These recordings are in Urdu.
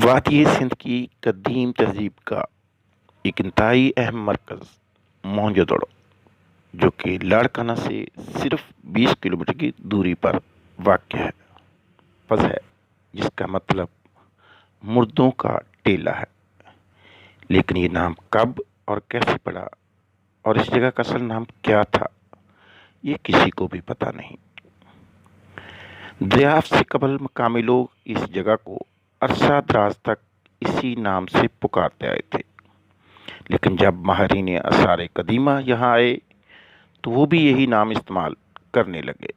وادی سندھ کی قدیم تہذیب کا ایک انتہائی اہم مرکز موہنجو دڑو، جو کہ لاڑکانہ سے صرف 20 کلومیٹر کی دوری پر واقع ہے، لفظ ہے جس کا مطلب مردوں کا ٹیلہ ہے۔ لیکن یہ نام کب اور کیسے پڑا اور اس جگہ کا اصل نام کیا تھا، یہ کسی کو بھی پتہ نہیں۔ دریافت سے قبل مقامی لوگ اس جگہ کو عرصہ دراز تک اسی نام سے پکارتے آئے تھے، لیکن جب ماہرین آثار قدیمہ یہاں آئے تو وہ بھی یہی نام استعمال کرنے لگے۔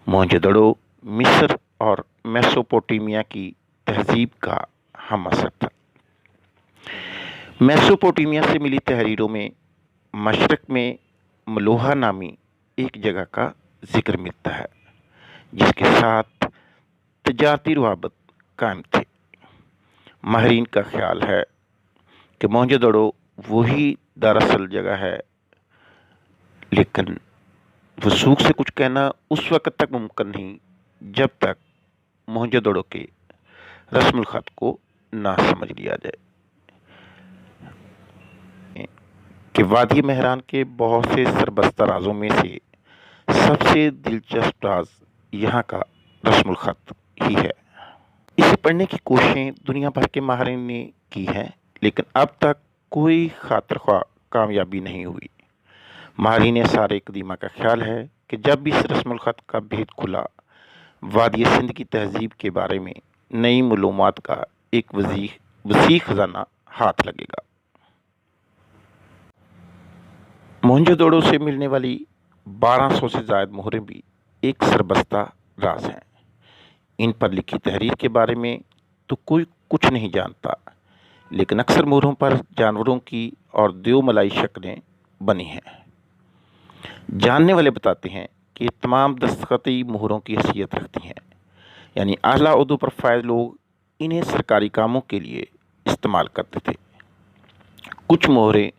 موہنجو دڑو مصر اور میسوپوٹیمیا کی تہذیب کا ہم اثر تھا۔ میسوپوٹیمیا سے ملی تحریروں میں مشرق میں ملوہا نامی ایک جگہ کا ذکر ملتا ہے، جس کے ساتھ تجارتی روابط قائم تھے۔ ماہرین کا خیال ہے کہ موہنجو دڑو وہی دراصل جگہ ہے، لیکن وثوق سے کچھ کہنا اس وقت تک ممکن نہیں جب تک موہنجو دڑو کے رسم الخط کو نہ سمجھ لیا جائے کہ وادی مہران کے بہت سے سربستہ رازوں میں سے سب سے دلچسپ راز یہاں کا رسم الخط ہی ہے۔ اسے پڑھنے کی کوششیں دنیا بھر کے ماہرین نے کی ہیں، لیکن اب تک کوئی خاطر خواہ کامیابی نہیں ہوئی۔ ماہرین آثار قدیمہ کا خیال ہے کہ جب اس رسم الخط کا بھید کھلا، وادی سندھ کی تہذیب کے بارے میں نئی معلومات کا ایک وسیع خزانہ ہاتھ لگے گا۔ موہنجو دڑو سے ملنے والی 1200 سے زائد مہریں بھی ایک سربستہ راز ہیں۔ ان پر لکھی تحریر کے بارے میں تو کوئی کچھ نہیں جانتا، لیکن اکثر مہروں پر جانوروں کی اور دیو ملائی شکلیں بنی ہیں۔ جاننے والے بتاتے ہیں کہ یہ تمام دستخطی مہروں کی حیثیت رکھتی ہیں، یعنی اعلیٰ عہدوں پر فائز لوگ انہیں سرکاری کاموں کے لیے استعمال کرتے تھے۔ کچھ مہریں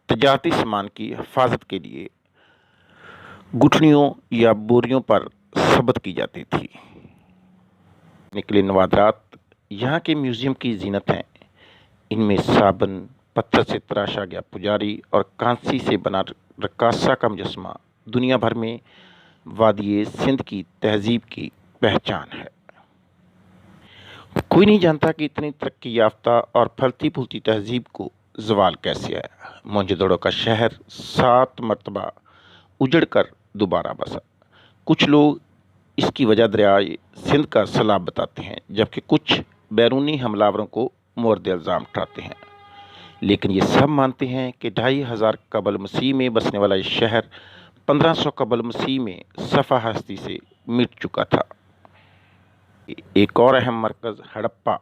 تجارتی سامان کی حفاظت کے لیے گٹھڑیوں یا بوریوں پر ثبت کی جاتی تھی۔ نکلے نوادرات یہاں کے میوزیم کی زینت ہیں۔ ان میں صابن، پتھر سے تراشا گیا پجاری اور کانسی سے بنا رقاصہ کا مجسمہ دنیا بھر میں وادی سندھ کی تہذیب کی پہچان ہے۔ کوئی نہیں جانتا کہ اتنی ترقی یافتہ اور پھلتی پھولتی تہذیب کو زوال کیسے آیا۔ موہنجو دڑو کا شہر 7 مرتبہ اجڑ کر دوبارہ بسا۔ کچھ لوگ اس کی وجہ دریائے سندھ کا سیلاب بتاتے ہیں، جبکہ کچھ بیرونی حملہ آوروں کو مورد الزام ٹھہراتے ہیں۔ لیکن یہ سب مانتے ہیں کہ 2500 قبل مسیح میں بسنے والا یہ شہر 1500 قبل مسیح میں صفحہ ہستی سے مٹ چکا تھا۔ ایک اور اہم مرکز ہڑپہ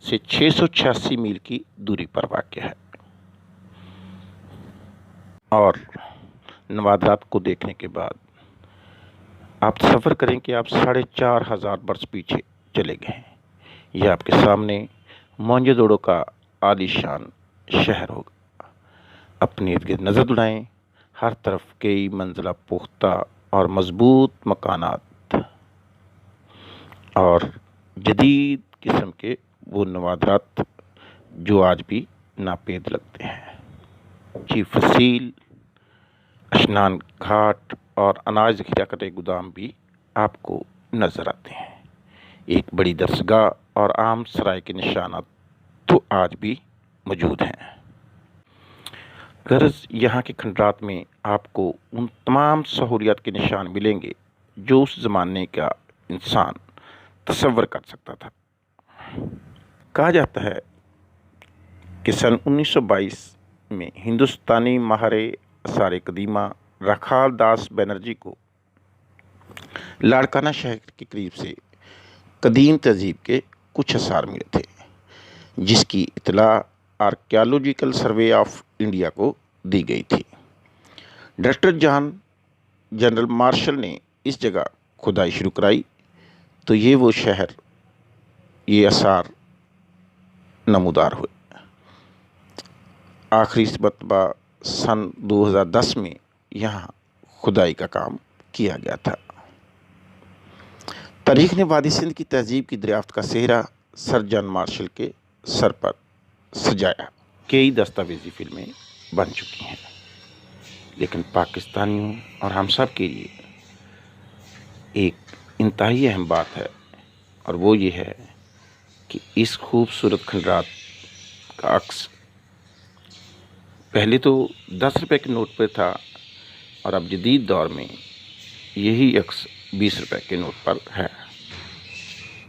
سے 686 میل کی دوری پر واقع ہے، اور نوادرات کو دیکھنے کے بعد آپ تصور کریں کہ آپ 4500 برس پیچھے چلے گئے ہیں۔ یہ آپ کے سامنے موہنجو دڑو کا عالی شان شہر ہوگا۔ اپنے ارد گرد نظر دوڑائیں، ہر طرف کئی منزلہ پختہ اور مضبوط مکانات اور جدید قسم کے وہ نوادرات جو آج بھی ناپید لگتے ہیں۔ فصیل اشنان گھاٹ اور اناج ذخیرہ کرنے گودام بھی آپ کو نظر آتے ہیں۔ ایک بڑی درسگاہ اور عام سرائے کے نشانات تو آج بھی موجود ہیں۔ غرض یہاں کے کھنڈرات میں آپ کو ان تمام سہولیات کے نشان ملیں گے جو اس زمانے کا انسان تصور کر سکتا تھا۔ کہا جاتا ہے کہ سن 1922 میں ہندوستانی ماہر آثار قدیمہ رکھال داس بینرجی کو لاڑکانہ شہر کے قریب سے قدیم تہذیب کے کچھ آثار ملے تھے، جس کی اطلاع آرکیالوجیکل سروے آف انڈیا کو دی گئی تھی۔ ڈائریکٹر جنرل مارشل نے اس جگہ کھدائی شروع کرائی تو یہ وہ شہر، یہ آثار نمودار ہوئے۔ آخری مرتبہ سن 2010 میں یہاں کھدائی کا کام کیا گیا تھا۔ تاریخ نے وادی سندھ کی تہذیب کی دریافت کا سہرا سر جان مارشل کے سر پر سجایا۔ کئی دستاویزی فلمیں بن چکی ہیں، لیکن پاکستانیوں اور ہم سب کے لیے ایک انتہائی اہم بات ہے، اور وہ یہ ہے کہ اس خوبصورت کھنڈرات کا عکس پہلے تو 10 روپے کے نوٹ پہ تھا، اور اب جدید دور میں یہی عکس 20 روپے کے نوٹ پر ہے۔